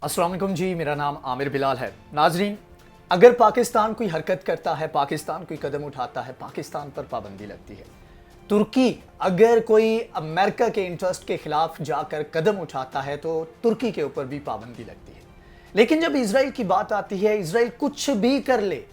अस्सलाम वालेकुम जी, मेरा नाम आमिर बिलाल है। नाजरीन, अगर पाकिस्तान कोई हरकत करता है, पाकिस्तान कोई कदम उठाता है, पाकिस्तान पर पाबंदी लगती है। तुर्की अगर कोई अमेरिका के इंटरेस्ट के खिलाफ जाकर कदम उठाता है तो तुर्की के ऊपर भी पाबंदी लगती है। लेकिन जब इसराइल की बात आती है, इसराइल कुछ भी कर ले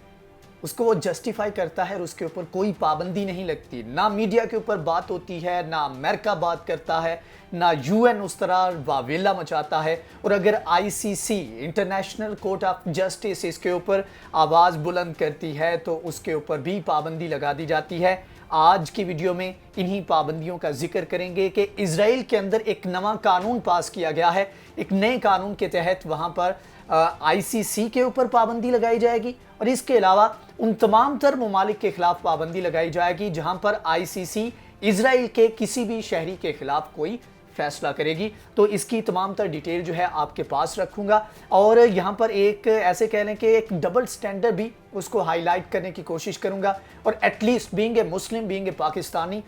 उसको वो जस्टिफाई करता है और उसके ऊपर कोई पाबंदी नहीं लगती। ना मीडिया के ऊपर बात होती है, ना अमेरिका बात करता है, ना यूएन उस तरह वावेला मचाता है। और अगर ICC international court of justice इसके ऊपर आवाज़ बुलंद करती है तो उसके ऊपर भी पाबंदी लगा दी जाती है। आज की वीडियो में इन्हीं पाबंदियों का जिक्र करेंगे कि इजराइल के अंदर एक नवा कानून पास किया गया है। एक नए कानून के तहत वहाँ पर आईसीसी के ऊपर पाबंदी लगाई जाएगी और इसके अलावा उन तमाम तर ममालिक के खिलाफ पाबंदी लगाई जाएगी जहां पर आईसीसी इजराइल के किसी भी शहरी के खिलाफ कोई फैसला करेगी। तो इसकी तमाम तर डिटेल जो है आपके पास रखूंगा और यहां पर एक ऐसे कह लें कि एक डबल स्टैंडर्ड भी उसको हाईलाइट करने की कोशिश करूंगा। और at least being a Muslim, being a Pakistani,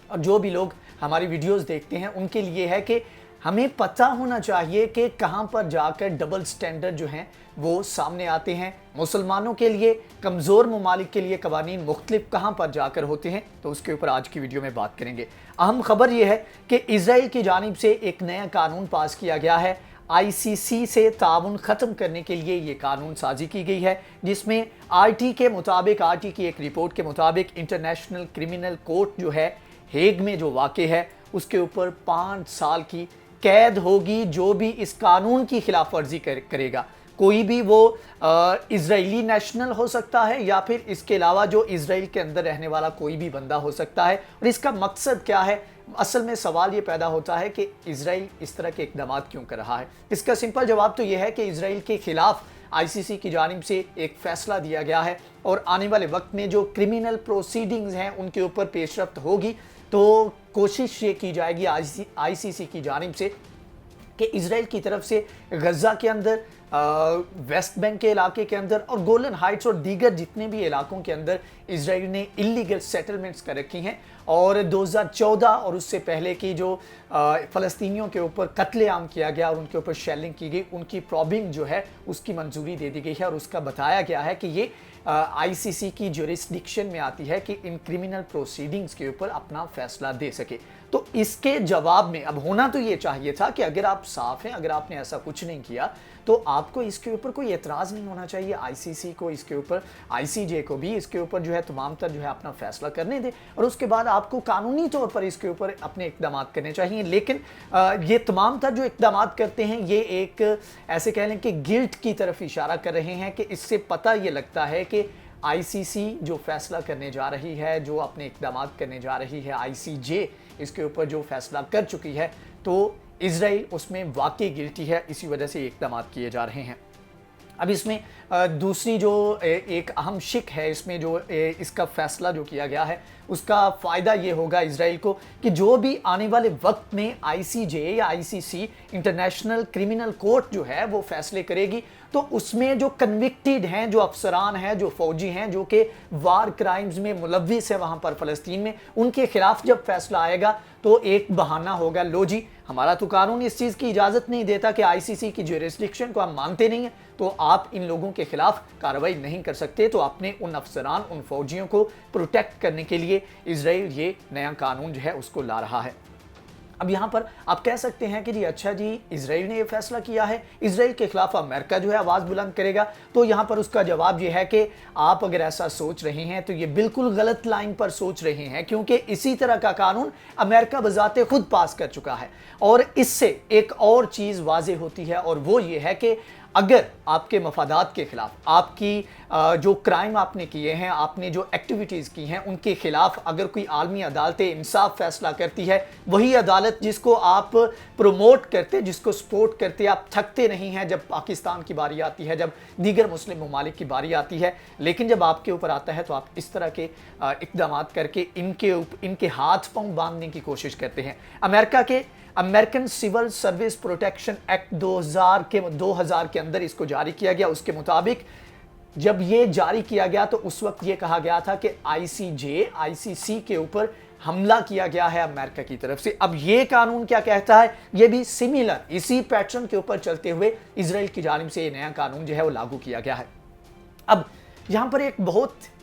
और जो भी लोग हमारी वीडियोस देखते हैं उनके लिए है कि हमें पता होना चाहिए कि कहां पर जाकर डबल स्टैंडर्ड जो हैं वो सामने आते हैं। मुसलमानों के लिए, कमज़ोर ममालिक के लिए कवानीन मुख्तलिफ कहां पर जाकर होते हैं, तो उसके ऊपर आज की वीडियो में बात करेंगे। अहम खबर यह है कि इजराइल की जानिब से एक नया कानून पास किया गया है। आईसीसी से ताउन ख़त्म करने के लिए ये कानून साजी की गई है, जिसमें आरटी के मुताबिक, आरटी की एक रिपोर्ट के मुताबिक इंटरनेशनल क्रिमिनल कोर्ट जो है हेग में जो वाक़ है उसके ऊपर 5 साल की कैद होगी जो भी इस कानून की खिलाफ वर्जी करेगा। कोई भी वो इजरायली नेशनल हो सकता है या फिर इसके अलावा जो इजराइल के अंदर रहने वाला कोई भी बंदा हो सकता है। और इसका मकसद क्या है? असल में सवाल ये पैदा होता है कि इजराइल इस तरह के इकदाम क्यों कर रहा है। इसका सिंपल जवाब तो यह है कि इजराइल के खिलाफ आईसीसी की जानिब से एक फैसला दिया गया है और आने वाले वक्त में जो क्रिमिनल प्रोसीडिंग्स हैं उनके ऊपर पेशरफ्त होगी। तो कोशिश ये की जाएगी आईसीसी की जानिब से कि इजराइल की तरफ से गजा के अंदर, वेस्ट बैंक के इलाके के अंदर और गोलन हाइट्स और दीगर जितने भी इलाकों के अंदर इजराइल ने इलीगल सेटलमेंट्स कर रखी हैं और 2014 और उससे पहले की जो फ़लस्तीनियों के ऊपर कत्लेआम किया गया और उनके ऊपर शेलिंग की गई, उनकी प्रॉबिंग जो है उसकी मंजूरी दे दी गई है और उसका बताया गया है कि ये आईसीसी की जुरिस्डिक्शन में आती है कि इन क्रिमिनल प्रोसीडिंग्स के ऊपर अपना फैसला दे सके। तो इसके जवाब में अब होना तो ये चाहिए था कि अगर आप साफ हैं, अगर आपने ऐसा कुछ नहीं किया तो आपको इसके ऊपर कोई एतराज़ नहीं होना चाहिए। आईसीसी को इसके ऊपर, आईसीजे को भी इसके ऊपर जो है तमाम तर जो है अपना फैसला करने दे और उसके बाद आपको कानूनी तौर पर इसके ऊपर अपने इकदाम करने चाहिए। लेकिन ये तमाम तर जो इकदाम करते हैं ये एक ऐसे कह लें कि गिल्ट की तरफ इशारा कर रहे हैं कि इससे पता ये लगता है कि आईसीसी जो फैसला करने जा रही है, जो अपने इकदाम करने जा रही है, आईसीजे इसके ऊपर जो फैसला कर चुकी है, तो इजराइल उसमें वाकई गिल्टी है, इसी वजह से इकदाम किए जा रहे हैं। अब इसमें दूसरी जो एक अहम शिक है इसमें जो इसका फैसला जो किया गया है उसका फ़ायदा ये होगा इजराइल को कि जो भी आने वाले वक्त में आईसीजे या आईसीसी इंटरनेशनल क्रिमिनल कोर्ट जो है वो फैसले करेगी तो उसमें जो कन्विक्टेड हैं, जो अफसरान हैं, जो फौजी हैं, जो कि वार क्राइम्स में मुलव्विस है वहाँ पर फ़लस्तीन में, उनके खिलाफ जब फैसला आएगा तो एक बहाना होगा, लो जी हमारा तो कानून इस चीज़ की इजाज़त नहीं देता कि आईसीसी की जुरिस्डिक्शन को हम मानते नहीं हैं, तो आप इन लोगों के खिलाफ कार्रवाई नहीं कर सकते। तो अपने उन अफसरान, उन फौजियों को प्रोटेक्ट करने के लिए इजराइल ये नया कानून जो है उसको ला रहा है। अब यहाँ पर आप कह सकते हैं कि जी अच्छा जी इजराइल ने ये फैसला किया है, इजराइल के खिलाफ अमेरिका जो है आवाज़ बुलंद करेगा। तो यहाँ पर उसका जवाब ये है कि आप अगर ऐसा सोच रहे हैं तो ये बिल्कुल गलत लाइन पर सोच रहे हैं, क्योंकि इसी तरह का कानून अमेरिका बजाते खुद पास कर चुका है। और इससे एक और चीज़ वाज़ेह होती है और वो ये है कि अगर आपके मफादात के खिलाफ, आपकी जो क्राइम आपने किए हैं, आपने जो एक्टिविटीज़ की हैं, उनके खिलाफ अगर कोई आलमी अदालत इंसाफ फैसला करती है, वही अदालत जिसको आप प्रमोट करते, जिसको सपोर्ट करते, आप थकते नहीं हैं जब पाकिस्तान की बारी आती है, जब दीगर मुस्लिम ममालिक की बारी आती है। लेकिन जब आपके ऊपर आता है तो आप इस तरह के इकदाम करके इनके हाथ पांव बांधने की कोशिश करते हैं। अमेरिका के American civil service protection act 2000 के अंदर इसको जारी किया गया। उसके मुताबिक जब ये जारी किया गया तो उस वक्त ये कहा गया था कि आईसीजे, आईसीसी के ऊपर हमला किया गया है अमेरिका की तरफ से। अब ये कानून क्या कहता है, ये भी सिमिलर इसी पैटर्न के ऊपर चलते हुए इजराइल की जानिब से ये नया कानून जो है वो लागू किया गया है। अब यहां पर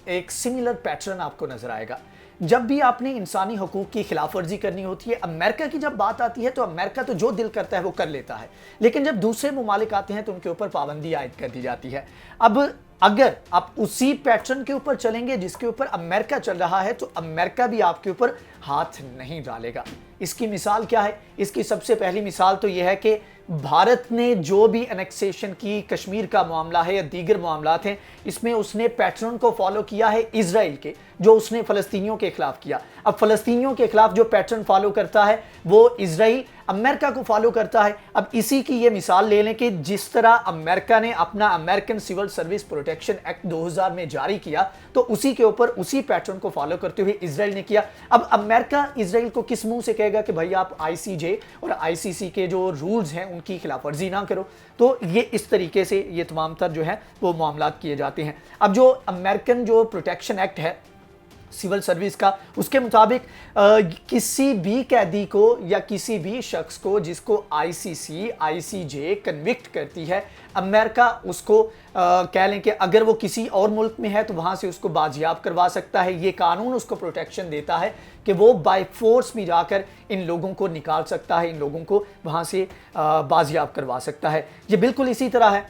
एक सिमिलर पैटर्न आपको नजर आएगा। जब भी आपने इंसानी हकूक की खिलाफवर्जी करनी होती है, अमेरिका की जब बात आती है तो अमेरिका तो जो दिल करता है वो कर लेता है, लेकिन जब दूसरे ममालिक आते हैं तो उनके ऊपर पाबंदी आयद कर दी जाती है। अब अगर आप उसी पैटर्न के ऊपर चलेंगे जिसके ऊपर अमेरिका चल रहा है, तो अमेरिका भी आपके ऊपर हाथ नहीं डालेगा। इसकी मिसाल क्या है? इसकी सबसे पहली मिसाल तो यह है कि भारत ने जो भी एनेक्सेशन की कश्मीर का मामला है या दीगर मामलात हैं, इसमें उसने पैटर्न को फॉलो किया है इजराइल के, जो उसने फ़लस्तीनियों के खिलाफ किया। अब फ़लस्तीनियों के खिलाफ जो पैटर्न फॉलो करता है वो इजराइल अमेरिका को फॉलो करता है। अब इसी की ये मिसाल ले लें कि जिस तरह अमेरिका ने अपना American civil service protection act 2000 में जारी किया, तो उसी के ऊपर उसी पैटर्न को फॉलो करते हुए इजराइल ने किया। अब अमेरिका इजराइल को किस मुंह से कहेगा कि भाई आप आईसीजे और आईसीसी के जो रूल्स हैं उनकी खिलाफवर्जी ना करो? तो ये इस तरीके से ये तमाम तर जो है वो मामलात किए जाते हैं। अब जो अमेरिकन जो प्रोटेक्शन एक्ट है सिविल सर्विस का, उसके मुताबिक किसी भी कैदी को या किसी भी शख्स को जिसको आईसीसी आईसीजे कन्विक्ट करती है, अमेरिका उसको कह लें कि अगर वो किसी और मुल्क में है तो वहां से उसको बाजियाब करवा सकता है। ये कानून उसको प्रोटेक्शन देता है कि वो बाय फोर्स भी जाकर इन लोगों को निकाल सकता है, इन लोगों को वहां से बाजियाब करवा सकता है। ये बिल्कुल इसी तरह है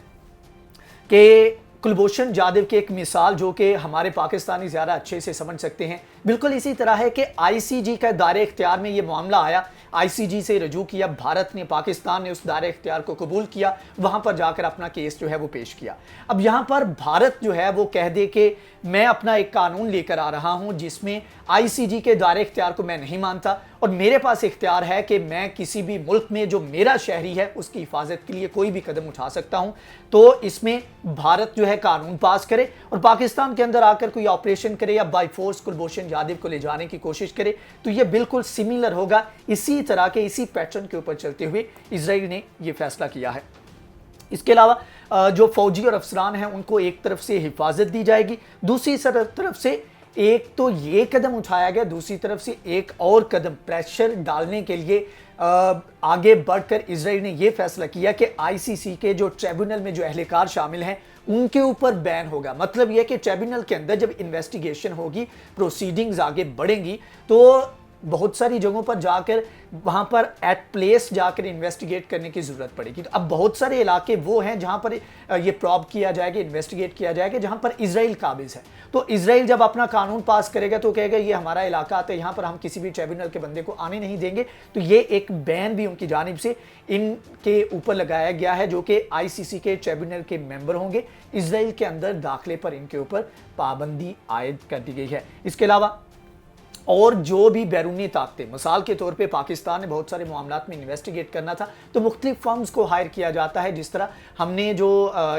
कि कुलभूषण जाधव की एक मिसाल जो कि हमारे पाकिस्तानी ज़्यादा अच्छे से समझ सकते हैं, बिल्कुल इसी तरह है कि आईसीजी का दायरे इख्तियार में ये मामला आया, आईसीजी से रजू किया, भारत ने पाकिस्तान ने उस दायरे इख्तियार को कबूल किया, वहां पर जाकर अपना केस जो है वो पेश किया। अब यहां पर भारत जो है वो कह दे कि मैं अपना एक कानून लेकर आ रहा हूं जिसमें आईसीजी के दायरे इख्तियार को मैं नहीं मानता और मेरे पास इख्तियार है कि मैं किसी भी मुल्क में जो मेरा शहरी है उसकी हिफाजत के लिए कोई भी कदम उठा सकता हूं। तो इसमें भारत जो है कानून पास करे और पाकिस्तान के अंदर आकर कोई ऑपरेशन करे या बाय फोर्स कुलभूषण जाधव को ले जाने की कोशिश करे, तो यह बिल्कुल सिमिलर होगा। इसी तरह के इसी पैटर्न के ऊपर चलते हुए इजराइल ने यह फैसला किया है। इसके अलावा जो फौजी और अफसरान हैं उनको एक तरफ से हिफाजत दी जाएगी, दूसरी तरफ से एक तो ये कदम उठाया गया, दूसरी तरफ से एक और कदम प्रेशर डालने के लिए आगे बढ़कर इजराइल ने यह फैसला किया कि आईसीसी के जो ट्रिब्यूनल में जो अहलकार शामिल हैं उनके ऊपर बैन होगा। मतलब यह कि ट्रिब्यूनल के अंदर जब इन्वेस्टिगेशन होगी, प्रोसीडिंग्स आगे बढ़ेंगी, तो बहुत सारी जगहों पर जाकर वहां पर एट प्लेस जाकर इन्वेस्टिगेट करने की जरूरत पड़ेगी। तो अब बहुत सारे इलाके वो हैं जहां पर ये प्रॉब किया जाएगा, इन्वेस्टिगेट किया जाएगा, जहां पर इजराइल काबिज है। तो इजराइल जब अपना कानून पास करेगा तो कहेगा ये हमारा इलाका आता है, यहां पर हम किसी भी ट्रिब्यूनल के बंदे को आने नहीं देंगे। तो ये एक बैन भी उनकी जानिब से इनके ऊपर लगाया गया है, जो कि आईसीसी के ट्रिब्यूनल के मेंबर होंगे। इजराइल के अंदर दाखिले पर इनके ऊपर पाबंदी आयद कर दी गई है। इसके अलावा और जो भी बैरूनी ताकतें, मिसाल के तौर पे पाकिस्तान ने बहुत सारे मामलात में इन्वेस्टिगेट करना था तो मुख्तलिफ फर्म्स को हायर किया जाता है। जिस तरह हमने जो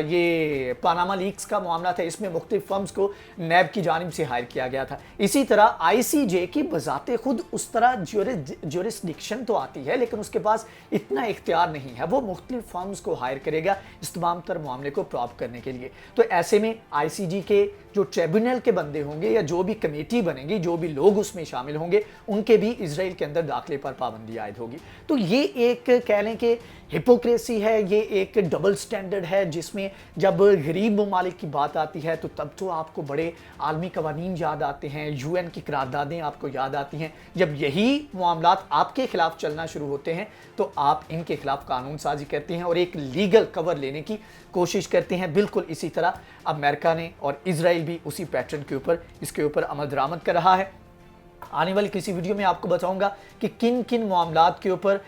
ये पानामा लीक्स का मामला था, इसमें मुख्तलिफ फर्म्स को नैब की जानिब से हायर किया गया था। इसी तरह आईसीजे की बजाते खुद उस तरह ज्यूरिसडिक्शन तो आती है, लेकिन उसके पास इतना इख्तियार नहीं है, वो मुख्तलिफ फर्म्स को हायर करेगा इस तमाम तर मामले को प्रॉब करने के लिए। तो ऐसे में आईसीजी के जो ट्रिब्यूनल के बंदे होंगे या जो भी कमेटी बनेगी, जो भी लोग उसमें शामिल होंगे, उनके भी इजराइल के अंदर दाखिले पर पाबंदी आयद होगी। तो ये एक कह लें कि हिपोक्रेसी है, ये एक डबल स्टैंडर्ड है, जिसमें जब गरीब ममालिक की बात आती है तो तब तो आपको बड़े आलमी कवानीन याद आते हैं, यूएन की करारदादें आपको याद आती हैं। जब यही मामलात आपके खिलाफ चलना शुरू होते हैं तो आप इनके खिलाफ कानून साजी करते हैं और एक लीगल कवर लेने की कोशिश करते हैं। बिल्कुल इसी तरह अमेरिका ने और इजराइल भी उसी पैटर्न के ऊपर इसके ऊपर अमल दरामद कर रहा है। आने वाली किसी वीडियो में आपको बताऊंगा कि किन किन मामलात के ऊपर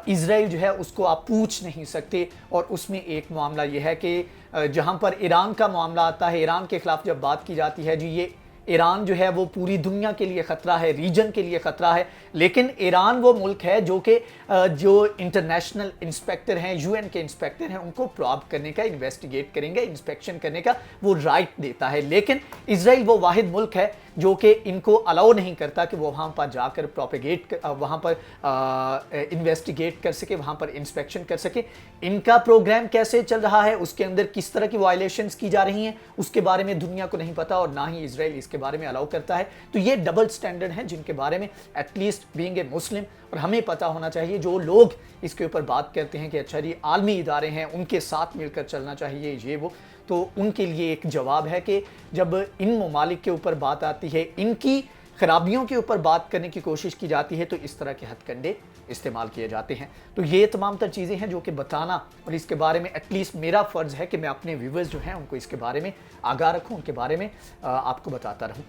इजराइल जो है उसको आप पूछ नहीं सकते। और उसमें एक मामला यह है कि जहां पर ईरान का मामला आता है, ईरान के खिलाफ जब बात की जाती है, जी ये ईरान जो है वो पूरी दुनिया के लिए ख़तरा है, रीजन के लिए ख़तरा है, लेकिन ईरान वो मुल्क है जो कि जो इंटरनेशनल इंस्पेक्टर हैं, यूएन के इंस्पेक्टर हैं, उनको प्रॉब करने का, इन्वेस्टिगेट करेंगे, इंस्पेक्शन करने का वो राइट देता है। लेकिन इजराइल वो वाहिद मुल्क है जो कि इनको अलाउ नहीं करता कि वो वहाँ पर जाकर प्रोपेगेट, वहाँ पर इन्वेस्टिगेट कर सके, वहाँ पर इंस्पेक्शन कर सके। इनका प्रोग्राम कैसे चल रहा है, उसके अंदर किस तरह की वायलेशंस की जा रही हैं, उसके बारे में दुनिया को नहीं पता और ना ही इजराइल इसके इसके बारे में अलाउ करता है। तो ये डबल स्टैंडर्ड हैं जिनके बारे में एटलीस्ट बीइंग ए मुस्लिम और हमें पता होना चाहिए। जो लोग इसके ऊपर बात करते हैं कि अच्छा ये आलमी इदारे हैं, उनके साथ मिलकर चलना चाहिए, ये वो, तो उनके लिए एक जवाब है कि जब इन ममालिक के ऊपर बात आती है, इनकी खराबियों के ऊपर बात करने की कोशिश की जाती है, तो इस तरह के हथकंडे इस्तेमाल किए जाते हैं। तो ये तमाम तर चीज़ें हैं जो कि बताना, और इसके बारे में एटलीस्ट मेरा फ़र्ज़ है कि मैं अपने व्यूवर्स जो हैं उनको इसके बारे में आगाह रखूं, उनके बारे में आपको बताता रहूं।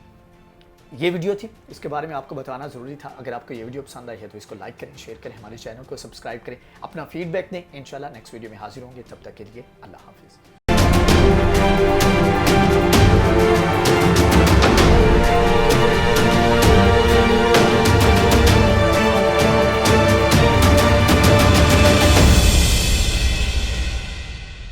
ये वीडियो थी, इसके बारे में आपको बताना ज़रूरी था। अगर आपको ये वीडियो पसंद आई है तो इसको लाइक करें, शेयर करें, हमारे चैनल को सब्सक्राइब करें, अपना फीडबैक दें। इंशाल्लाह नेक्स्ट वीडियो में हाजिर होंगे, तब तक के लिए अल्लाह हाफिज़।